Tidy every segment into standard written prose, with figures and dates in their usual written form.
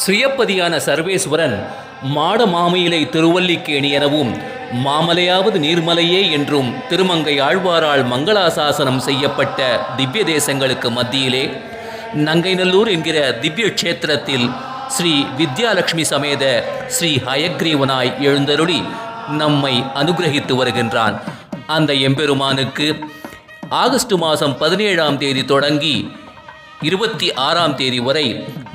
சுயப்பதியான சர்வேஸ்வரன் மாட மாமயிலை திருவல்லிக்கேணி எனவும் மாமலையாவது நீர்மலையே என்றும் திருமங்கை ஆழ்வாரால் மங்களாசாசனம் செய்யப்பட்ட திவ்ய தேசங்களுக்கு மத்தியிலே நங்கைநல்லூர் என்கிற திவ்ய க்ஷேத்திரத்தில் ஸ்ரீ வித்யாலட்சுமி சமேத ஸ்ரீ ஹயக்ரீவனாய் எழுந்தருளி நம்மை அனுகிரகித்து வருகின்றான். அந்த எம்பெருமானுக்கு ஆகஸ்ட் மாதம் 17ஆம் தேதி தொடங்கி 26ஆம் தேதி வரை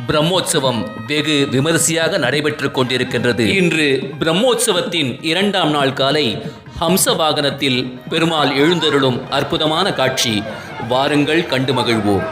பிரம்மோற்சவம் வெகு விமரிசையாக நடைபெற்று கொண்டிருக்கின்றது. இன்று பிரம்மோற்சவத்தின் 2ஆம் நாள் காலை ஹம்ச வாகனத்தில் பெருமாள் எழுந்தருளும் அற்புதமான காட்சி. வாருங்கள் கண்டு மகிழ்வோம்.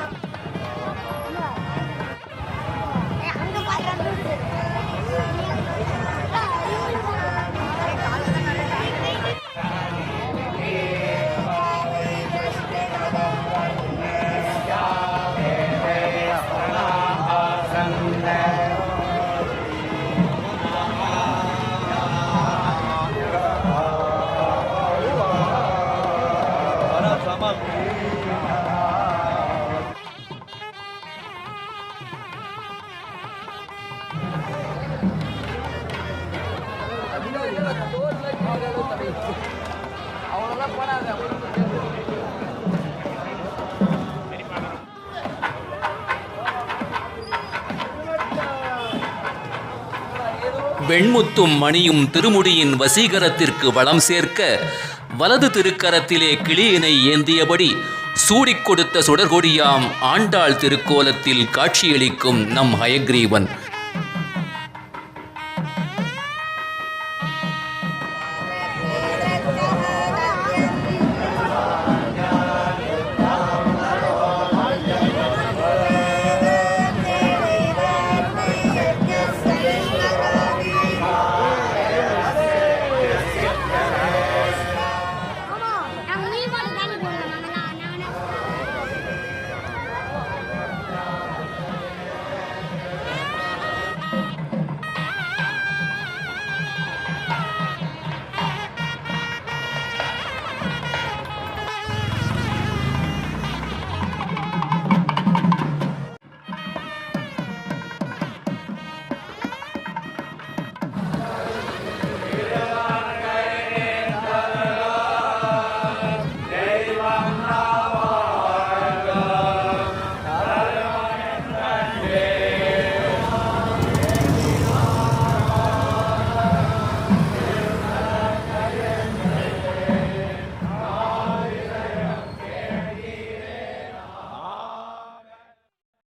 வெண்முத்தும் மணியும் திருமுடியின் வசீகரத்திற்கு வளம் சேர்க்க வலது திருக்கரத்திலே கிளியினை ஏந்தியபடி சூடிக் கொடுத்த சுடர்கொடியாம் ஆண்டாள் திருக்கோலத்தில் காட்சியளிக்கும் நம் ஹயக்ரீவன்.